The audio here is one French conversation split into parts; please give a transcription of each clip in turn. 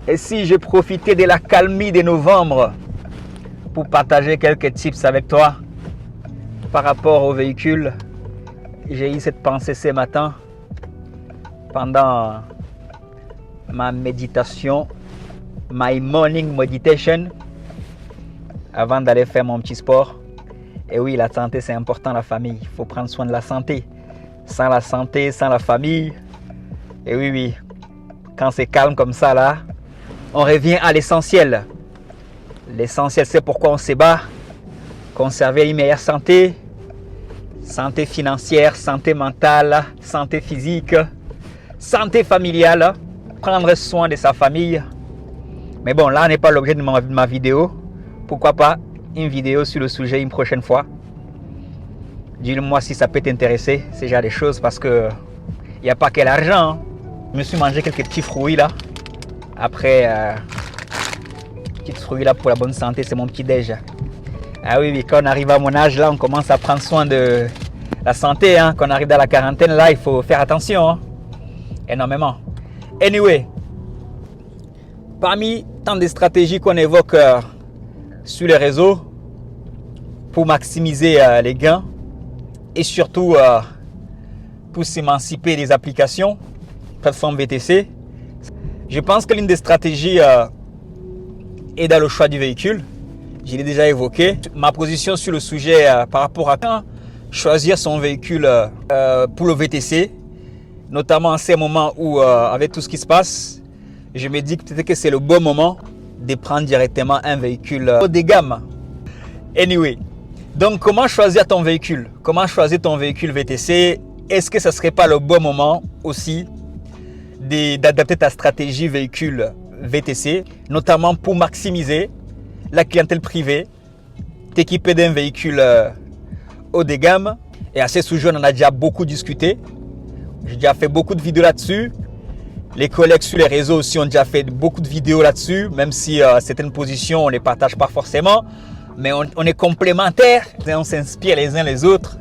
Et si j'ai profité de la calmie de novembre pour partager quelques tips avec toi par rapport au véhicule, j'ai eu cette pensée ce matin pendant ma méditation, my morning meditation, avant d'aller faire mon petit sport. Et oui, la santé c'est important, la famille. Il faut prendre soin de la santé. Sans la santé, sans la famille. Et oui, quand c'est calme comme ça là, on revient à l'essentiel. L'essentiel, c'est pourquoi on se bat. Conserver une meilleure santé. Santé financière, santé mentale, santé physique, santé familiale. Prendre soin de sa famille. Mais bon, là n'est pas l'objet de ma vidéo. Pourquoi pas une vidéo sur le sujet une prochaine fois. Dis-le-moi si ça peut t'intéresser, ce genre de choses, parce que il n'y a pas que l'argent. Hein. Je me suis mangé quelques petits fruits là. Après, petits fruits là pour la bonne santé, c'est mon petit déj. Ah oui, quand on arrive à mon âge là, on commence à prendre soin de la santé. Hein. Quand on arrive dans la quarantaine là, il faut faire attention. Hein. Énormément. Anyway, parmi tant de stratégies qu'on évoque sur les réseaux pour maximiser les gains et surtout pour s'émanciper des applications, plateforme VTC, je pense que l'une des stratégies est dans le choix du véhicule. Je l'ai déjà évoqué. Ma position sur le sujet par rapport à quand choisir son véhicule pour le VTC, notamment en ces moments où, avec tout ce qui se passe, je me dis que peut-être que c'est le bon moment de prendre directement un véhicule haut de gamme. Anyway, donc comment choisir ton véhicule? Comment choisir ton véhicule VTC? Est-ce que ce ne serait pas le bon moment aussi d'adapter ta stratégie véhicule VTC, notamment pour maximiser la clientèle privée, t'équiper d'un véhicule haut de gamme? Et à ce sujet, on en a déjà beaucoup discuté. J'ai déjà fait beaucoup de vidéos là-dessus. Les collègues sur les réseaux aussi ont déjà fait beaucoup de vidéos là-dessus, même si certaines positions, on ne les partage pas forcément. Mais on est complémentaires, on s'inspire les uns les autres.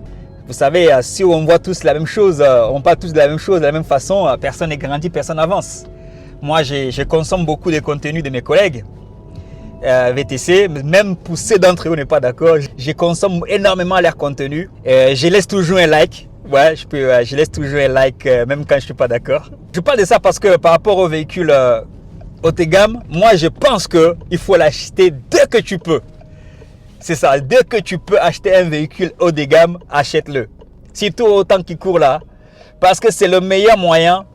Vous savez, si on voit tous la même chose, on parle tous de la même chose, de la même façon, personne n'est grandi, personne n'avance. Moi, je consomme beaucoup de contenus de mes collègues VTC, même pour ceux d'entre eux, on n'est pas d'accord. Je consomme énormément leur contenu. Je laisse toujours un like. Ouais, je laisse toujours un like même quand je ne suis pas d'accord. Je parle de ça parce que par rapport au véhicule haut de gamme, moi je pense qu'il faut l'acheter dès que tu peux. C'est ça, dès que tu peux acheter un véhicule haut de gamme, achète-le. Surtout au temps qui court là, parce que c'est le meilleur moyen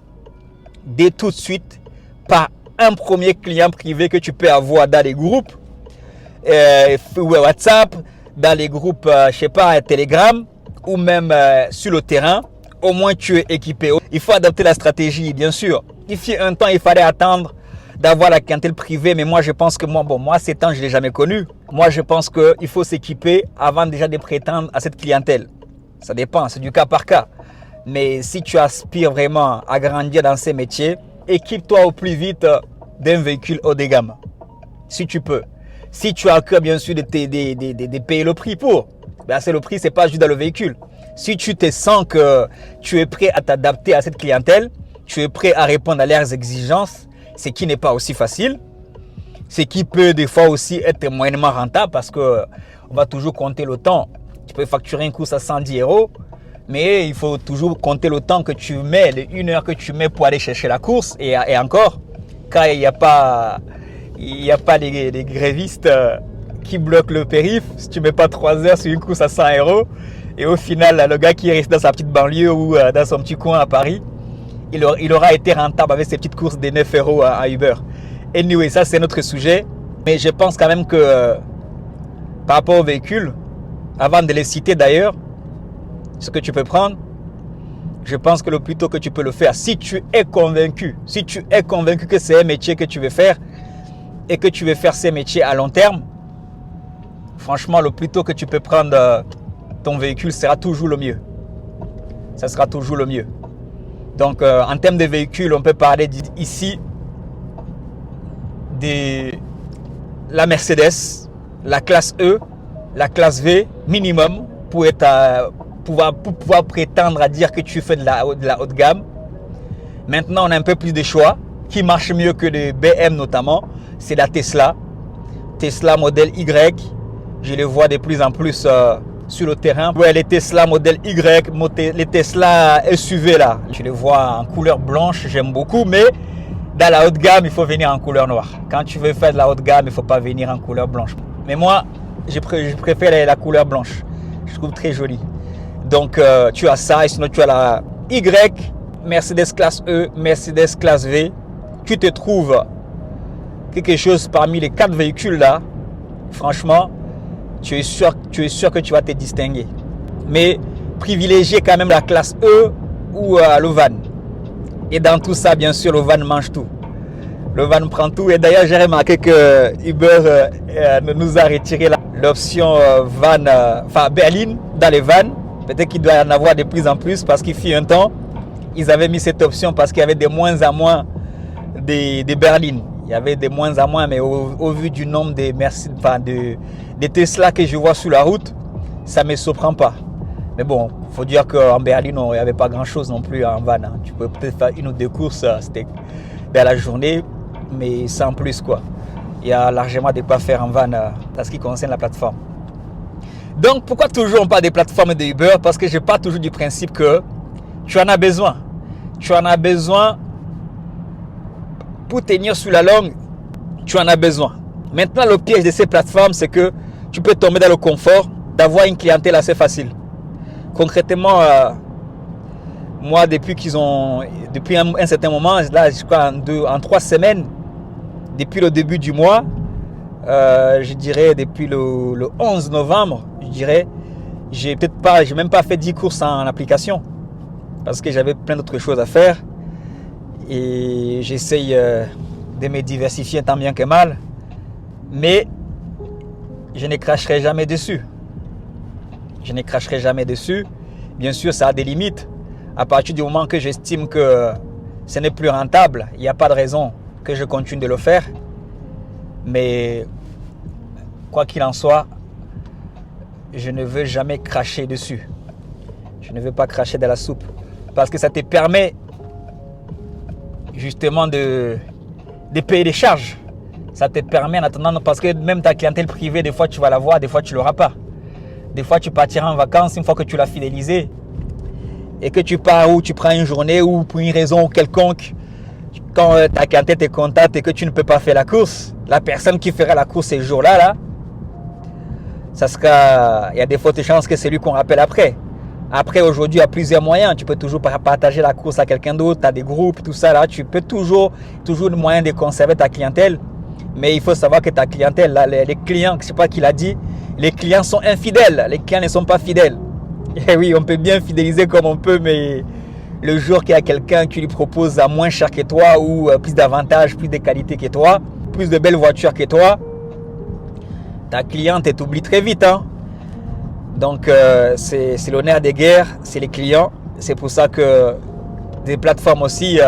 de tout de suite, par un premier client privé que tu peux avoir dans les groupes, WhatsApp, dans les groupes, je sais pas, Telegram, ou même sur le terrain, au moins tu es équipé. Il faut adapter la stratégie, bien sûr. Il fut un temps, il fallait attendre d'avoir la clientèle privée, mais moi je pense que moi ces temps je ne l'ai jamais connu. Moi je pense qu'il faut s'équiper avant déjà de prétendre à cette clientèle. Ça dépend, c'est du cas par cas. Mais si tu aspires vraiment à grandir dans ces métiers, équipe-toi au plus vite d'un véhicule haut de gamme. Si tu peux. Si tu as à cœur bien sûr de payer le prix pour. Ben c'est le prix, c'est pas juste dans le véhicule. Si tu te sens que tu es prêt à t'adapter à cette clientèle, tu es prêt à répondre à leurs exigences, ce qui n'est pas aussi facile, ce qui peut des fois aussi être moyennement rentable parce qu'on va toujours compter le temps. Tu peux facturer une course à 110 €, mais il faut toujours compter le temps que tu mets, les 1 heure que tu mets pour aller chercher la course et encore, quand il n'y a pas les grévistes qui bloquent le périph', si tu ne mets pas 3 heures sur une course à 100 € et au final, le gars qui reste dans sa petite banlieue ou dans son petit coin à Paris, il aura été rentable avec ses petites courses de 9 € à Uber. Anyway, ça c'est notre sujet. Mais je pense quand même que par rapport aux véhicules, avant de les citer d'ailleurs, ce que tu peux prendre, je pense que le plus tôt que tu peux le faire, si tu es convaincu que c'est un métier que tu veux faire et que tu veux faire ces métiers à long terme, franchement, le plus tôt que tu peux prendre ton véhicule sera toujours le mieux. Ça sera toujours le mieux. Donc, en termes de véhicules, on peut parler ici de la Mercedes, la classe E, la classe V minimum pour pouvoir prétendre à dire que tu fais de la haute gamme. Maintenant, on a un peu plus de choix. qui marche mieux que les BM notamment, c'est la Tesla. Tesla modèle Y, je les vois de plus en plus sur le terrain. Ouais, les Tesla modèle Y, les Tesla SUV là, je les vois en couleur blanche, j'aime beaucoup, mais dans la haute gamme, il faut venir en couleur noire. Quand tu veux faire de la haute gamme, il ne faut pas venir en couleur blanche. Mais moi, je préfère la couleur blanche. Je trouve très jolie. Donc, tu as ça, et sinon tu as la Y, Mercedes classe E, Mercedes classe V. Tu te trouves quelque chose parmi les 4 véhicules là. Franchement, tu es sûr que tu vas te distinguer. Mais privilégiez quand même la classe E ou le van. Et dans tout ça, bien sûr, le van mange tout. Le van prend tout. Et d'ailleurs, j'ai remarqué que Uber nous a retiré l'option van, enfin berline dans les vannes. Peut-être qu'il doit y en avoir de plus en plus parce qu'il fut un temps, ils avaient mis cette option parce qu'il y avait de moins en moins des berlines. Il y avait de moins en moins, mais au vu du nombre des Tesla que je vois sur la route, ça ne me surprend pas. Mais bon, il faut dire qu'en berline, il n'y avait pas grand-chose non plus en van. Hein. Tu peux peut-être faire une ou deux courses c'était dans la journée, mais sans plus quoi. Il y a largement de quoi faire en van en ce qui concerne la plateforme. Donc, pourquoi toujours on parle des plateformes de Uber? Parce que je pars toujours du principe que tu en as besoin. Tu en as besoin pour tenir sur la longue. Tu en as besoin. Maintenant, le piège de ces plateformes, c'est que tu peux tomber dans le confort d'avoir une clientèle assez facile. Concrètement, moi, depuis un certain moment, là, je crois en 3 semaines, depuis le début du mois, je dirais depuis le 11 novembre, je dirais, j'ai même pas fait 10 courses en application parce que j'avais plein d'autres choses à faire et j'essaye de me diversifier tant bien que mal, mais je ne cracherai jamais dessus. Je ne cracherai jamais dessus. Bien sûr, ça a des limites. À partir du moment que j'estime que ce n'est plus rentable, il n'y a pas de raison que je continue de le faire. Mais quoi qu'il en soit, je ne veux jamais cracher dessus. Je ne veux pas cracher dans la soupe. Parce que ça te permet justement de payer des charges. Ça te permet en attendant, parce que même ta clientèle privée, des fois tu vas la voir, des fois tu ne l'auras pas. Des fois tu partiras en vacances une fois que tu l'as fidélisé et que tu pars ou tu prends une journée ou pour une raison quelconque, quand ta clientèle te contacte et que tu ne peux pas faire la course, la personne qui fera la course ces jours-là, ça sera, il y a des fortes chances que c'est lui qu'on rappelle après. Après, aujourd'hui, il y a plusieurs moyens. Tu peux toujours partager la course à quelqu'un d'autre, tu as des groupes, tout ça. Là, tu peux toujours le moyen de conserver ta clientèle. Mais il faut savoir que ta clientèle, là, les clients, je ne sais pas qui l'a dit, les clients sont infidèles. Les clients ne sont pas fidèles. Et oui, on peut bien fidéliser comme on peut, mais le jour qu'il y a quelqu'un qui lui propose à moins cher que toi ou plus d'avantages, plus de qualité que toi, plus de belles voitures que toi, ta cliente t'oublie très vite. Hein? Donc, c'est l'honneur des guerres, c'est les clients. C'est pour ça que des plateformes aussi,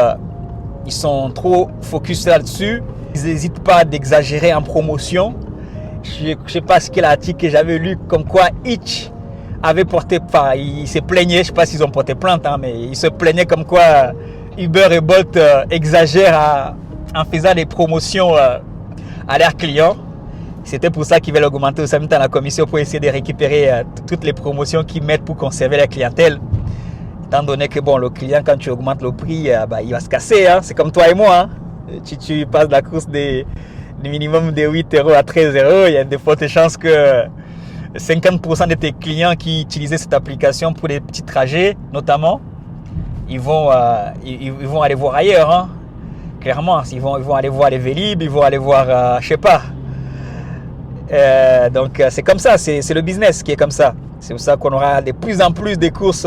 ils sont trop focus là-dessus. Ils n'hésitent pas d'exagérer en promotion. Je ne sais pas ce qu'est l'article que j'avais lu, comme quoi Hitch avait porté, enfin, il se plaignait, je ne sais pas s'ils ont porté plainte, hein, mais il se plaignait comme quoi Uber et Bolt exagèrent en faisant des promotions à leurs clients. C'était pour ça qu'ils veulent augmenter aussi en même temps la commission pour essayer de récupérer toutes les promotions qu'ils mettent pour conserver la clientèle. Étant donné que bon, le client, quand tu augmentes le prix, il va se casser. Hein. C'est comme toi et moi. Hein. Tu passes la course du minimum de 8 € à 13 €. Il y a de fortes chances que 50% de tes clients qui utilisaient cette application pour des petits trajets, notamment, ils vont aller voir ailleurs. Hein. Clairement, ils vont aller voir les Vélib, ils vont aller voir, je sais pas. Donc c'est comme ça, c'est le business qui est comme ça. C'est pour ça qu'on aura de plus en plus des courses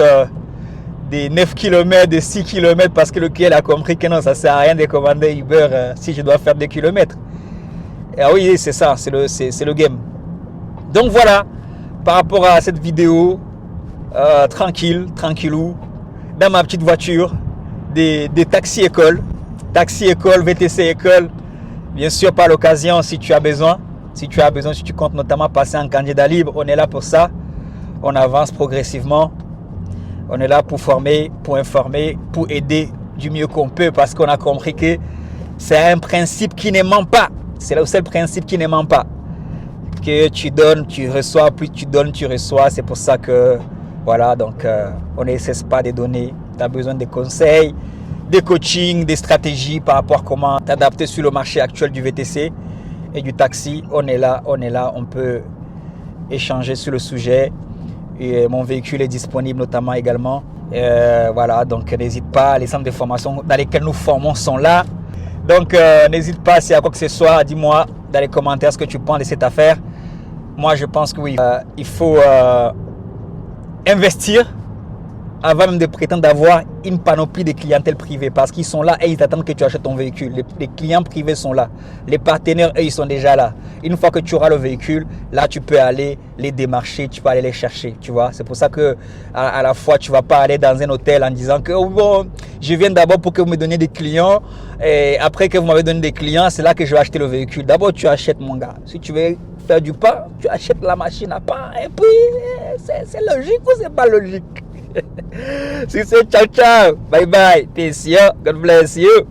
des 9 km, des 6 km parce que le client a compris que non, ça ne sert à rien de commander Uber si je dois faire des kilomètres. Et oui, c'est ça, c'est le game. Donc voilà, par rapport à cette vidéo, tranquillou, dans ma petite voiture, des taxis écoles, VTC école, bien sûr par l'occasion si tu as besoin. Si tu comptes notamment passer en candidat libre, on est là pour ça. On avance progressivement. On est là pour former, pour informer, pour aider du mieux qu'on peut parce qu'on a compris que C'est un principe qui ne ment pas. C'est le seul principe qui ne ment pas. Que tu donnes, tu reçois, plus tu donnes, tu reçois. C'est pour ça que, voilà, donc on ne cesse pas de donner. Tu as besoin de conseils, de coaching, des stratégies par rapport à comment t'adapter sur le marché actuel du VTC et du taxi. On est là, on peut échanger sur le sujet. Et mon véhicule est disponible notamment également. Voilà, donc n'hésite pas, les centres de formation dans lesquels nous formons sont là. Donc n'hésite pas, s'il y a quoi que ce soit, dis-moi dans les commentaires ce que tu penses de cette affaire. Moi je pense que oui, il faut investir avant même de prétendre avoir une panoplie de clientèle privée, parce qu'ils sont là et ils attendent que tu achètes ton véhicule. Les clients privés sont là, les partenaires eux ils sont déjà là. Une fois que tu auras le véhicule, là tu peux aller les démarcher, tu peux aller les chercher, tu vois. C'est pour ça que à la fois tu vas pas aller dans un hôtel en disant que oh, bon, je viens d'abord pour que vous me donniez des clients et après que vous m'avez donné des clients, c'est là que je vais acheter le véhicule. D'abord tu achètes, mon gars. Si tu veux faire du pain, tu achètes la machine à pain et puis c'est logique ou c'est pas logique? See you soon. Ciao, ciao. Bye, bye. Peace. God bless you.